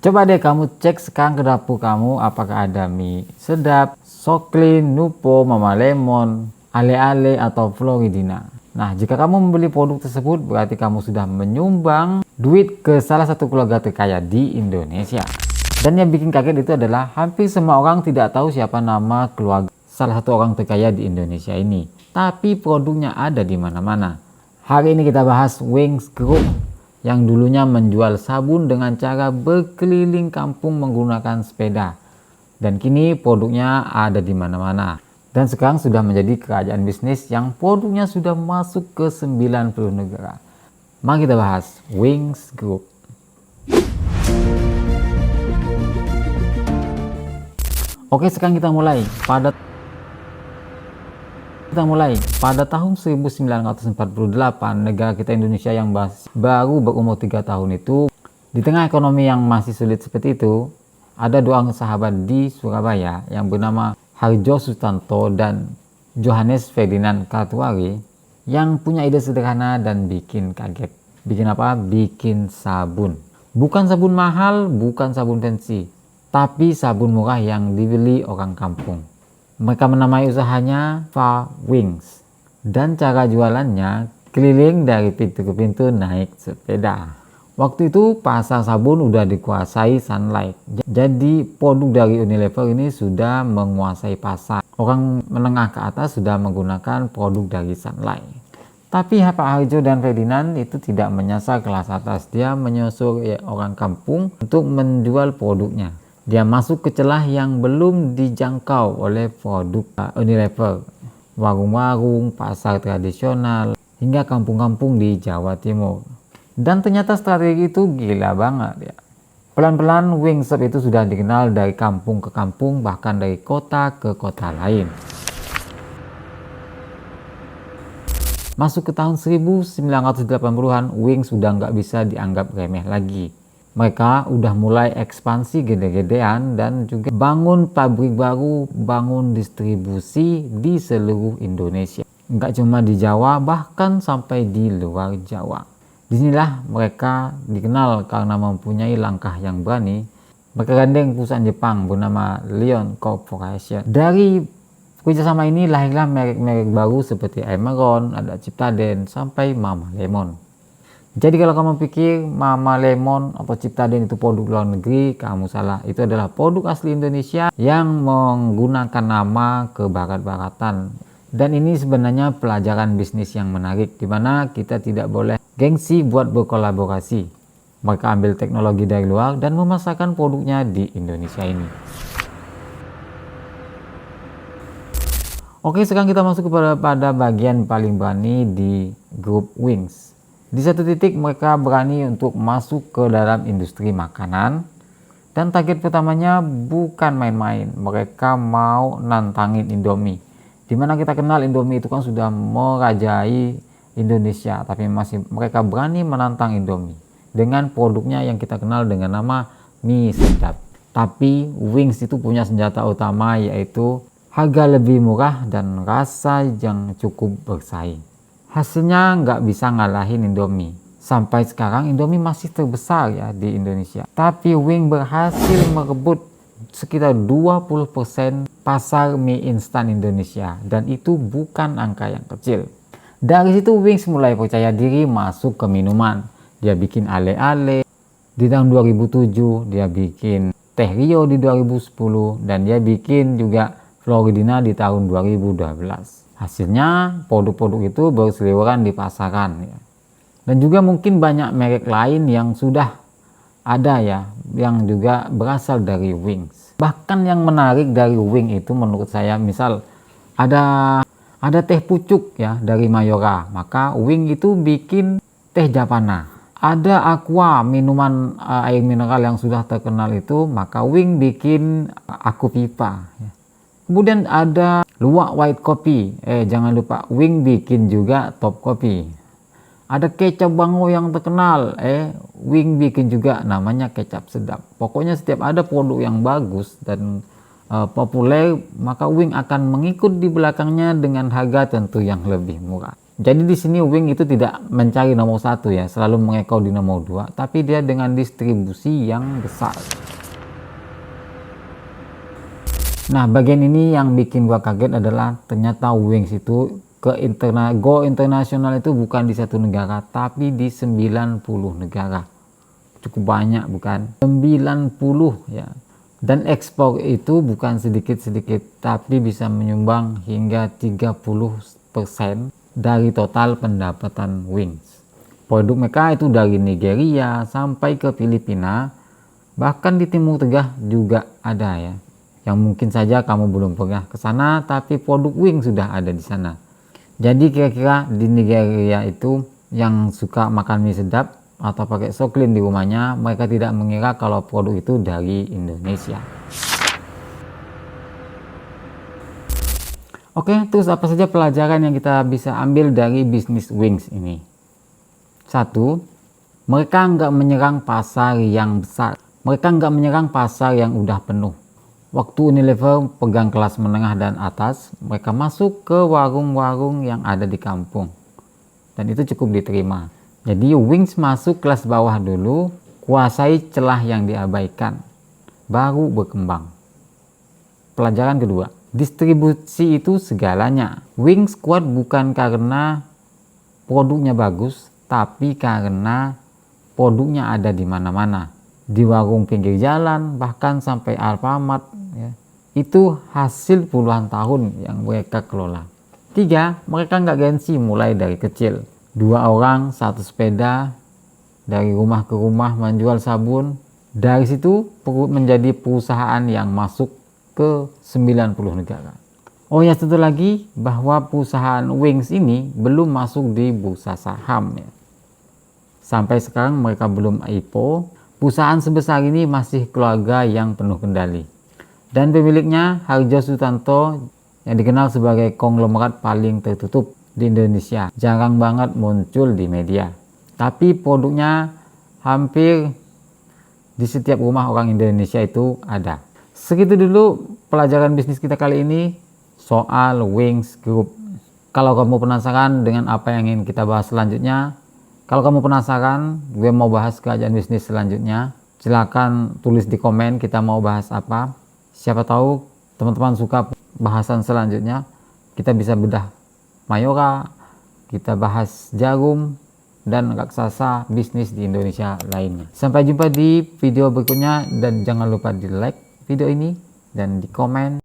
Coba deh kamu cek sekarang ke dapur kamu, apakah ada mie sedap, Soklin, Nupo, Mama Lemon, Ale-Ale, atau Floridina. Nah, jika kamu membeli produk tersebut, berarti kamu sudah menyumbang duit ke salah satu keluarga terkaya di Indonesia. Dan yang bikin kaget itu adalah hampir semua orang tidak tahu siapa nama keluarga salah satu orang terkaya di Indonesia ini. Tapi produknya ada di mana-mana. Hari ini kita bahas Wings Group yang dulunya menjual sabun dengan cara berkeliling kampung menggunakan sepeda. Dan kini produknya ada di mana-mana. Dan sekarang sudah menjadi kerajaan bisnis yang produknya sudah masuk ke 90 negara. Mari kita bahas Wings Group. Oke, sekarang kita mulai. Pada tahun 1948, negara kita Indonesia yang baru berumur 3 tahun itu, di tengah ekonomi yang masih sulit seperti itu, ada dua orang sahabat di Surabaya yang bernama Harjo Sutanto dan Johannes Ferdinand Kartuari yang punya ide sederhana dan bikin kaget. Bikin apa? Bikin sabun. Bukan sabun mahal, bukan sabun fancy, tapi sabun murah yang dibeli orang kampung. Mereka menamai usahanya Fa Wings, dan cara jualannya keliling dari pintu ke pintu naik sepeda. Waktu itu pasar sabun udah dikuasai Sunlight, jadi produk dari Unilever ini sudah menguasai pasar. Orang menengah ke atas sudah menggunakan produk dari Sunlight. Tapi Pak Harjo dan Ferdinand itu tidak menyasar kelas atas, dia menyusul orang kampung untuk menjual produknya. Dia masuk ke celah yang belum dijangkau oleh produk Unilever, warung-warung, pasar tradisional, hingga kampung-kampung di Jawa Timur. Dan ternyata strategi itu gila banget ya. Pelan-pelan Wings Shop itu sudah dikenal dari kampung ke kampung, bahkan dari kota ke kota lain. Masuk ke tahun 1980-an, Wings sudah nggak bisa dianggap remeh lagi. Mereka udah mulai ekspansi gede-gedean dan juga bangun pabrik baru, bangun distribusi di seluruh Indonesia. Nggak cuma di Jawa, bahkan sampai di luar Jawa. Disinilah mereka dikenal karena mempunyai langkah yang berani. Mereka gandeng perusahaan Jepang bernama Lion Corporation. Dari kerjasama ini lahirlah merek-merek baru seperti Emeron, ada Ciptaden, sampai Mama Lemon. Jadi kalau kamu pikir Mama Lemon atau Ciptaden itu produk luar negeri, kamu salah. Itu adalah produk asli Indonesia yang menggunakan nama kebarat-baratan. Dan ini sebenarnya pelajaran bisnis yang menarik, di mana kita tidak boleh gengsi buat berkolaborasi. Mereka ambil teknologi dari luar dan memasarkan produknya di Indonesia ini. Oke, sekarang kita masuk pada bagian paling berani di grup Wings. Di satu titik mereka berani untuk masuk ke dalam industri makanan, dan target pertamanya bukan main-main. Mereka mau nantangin Indomie, dimana kita kenal Indomie itu kan sudah merajai Indonesia, tapi masih mereka berani menantang Indomie dengan produknya yang kita kenal dengan nama mie sedap. Tapi Wings itu punya senjata utama, yaitu harga lebih murah dan rasa yang cukup bersaing. Hasilnya nggak bisa ngalahin Indomie. Sampai sekarang Indomie masih terbesar ya di Indonesia. Tapi Wings berhasil merebut sekitar 20% pasar mie instan Indonesia. Dan itu bukan angka yang kecil. Dari situ Wings mulai percaya diri masuk ke minuman. Dia bikin Ale-Ale di tahun 2007. Dia bikin Teh Rio di 2010. Dan dia bikin juga Floridina di tahun 2012. Hasilnya produk-produk itu berseliweran di pasaran ya. Dan juga mungkin banyak merek lain yang sudah ada ya, yang juga berasal dari Wings. Bahkan yang menarik dari Wings itu menurut saya, misal ada teh pucuk ya dari Mayora, maka Wings itu bikin teh Japana. Ada Aqua, minuman air mineral yang sudah terkenal itu, maka Wings bikin Aku Pipa ya. Kemudian ada Luwak White Coffee, jangan lupa Wings bikin juga Top Coffee. Ada kecap Bango yang terkenal, Wings bikin juga namanya kecap sedap. Pokoknya setiap ada produk yang bagus dan populer, maka Wings akan mengikut di belakangnya dengan harga tentu yang lebih murah. Jadi di sini Wing itu tidak mencari nomor satu ya, selalu mengekor di nomor 2, tapi dia dengan distribusi yang besar. Nah, bagian ini yang bikin gua kaget adalah ternyata Wings itu go internasional itu bukan di satu negara, tapi di 90 negara. Cukup banyak bukan? 90 ya. Dan ekspor itu bukan sedikit-sedikit, tapi bisa menyumbang hingga 30% dari total pendapatan Wings. Produk mereka itu dari Nigeria sampai ke Filipina, bahkan di Timur Tengah juga ada ya. Yang mungkin saja kamu belum pernah ke sana, tapi produk Wings sudah ada di sana. Jadi kira-kira di Nigeria itu yang suka makan mie sedap atau pakai soklin di rumahnya, mereka tidak mengira kalau produk itu dari Indonesia. Oke, terus apa saja pelajaran yang kita bisa ambil dari bisnis Wings ini? 1. Mereka nggak menyerang pasar yang besar. Mereka nggak menyerang pasar yang udah penuh. Waktu Unilever pegang kelas menengah dan atas, mereka masuk ke warung-warung yang ada di kampung. Dan itu cukup diterima. Jadi Wings masuk kelas bawah dulu, kuasai celah yang diabaikan, baru berkembang. Pelajaran kedua, distribusi itu segalanya. Wings kuat bukan karena produknya bagus, tapi karena produknya ada di mana-mana. Di warung pinggir jalan, bahkan sampai Alfamart ya. Itu hasil puluhan tahun yang mereka kelola. 3. Mereka nggak gengsi mulai dari kecil. 2 orang, 1 sepeda, dari rumah ke rumah menjual sabun. Dari situ menjadi perusahaan yang masuk ke 90 negara. Oh ya, satu lagi, bahwa perusahaan Wings ini belum masuk di bursa saham ya. Sampai sekarang mereka belum IPO. Perusahaan sebesar ini masih keluarga yang penuh kendali. Dan pemiliknya Harjo Sutanto yang dikenal sebagai konglomerat paling tertutup di Indonesia. Jarang banget muncul di media. Tapi produknya hampir di setiap rumah orang Indonesia itu ada. Segitu dulu pelajaran bisnis kita kali ini soal Wings Group. Kalau kamu penasaran dengan apa yang ingin kita bahas selanjutnya, kalau kamu penasaran gue mau bahas kerjaan bisnis selanjutnya, silakan tulis di komen kita mau bahas apa. Siapa tahu teman-teman suka bahasan selanjutnya, kita bisa bedah Mayora, kita bahas jarum dan raksasa bisnis di Indonesia lainnya. Sampai jumpa di video berikutnya, dan jangan lupa di like video ini dan di komen.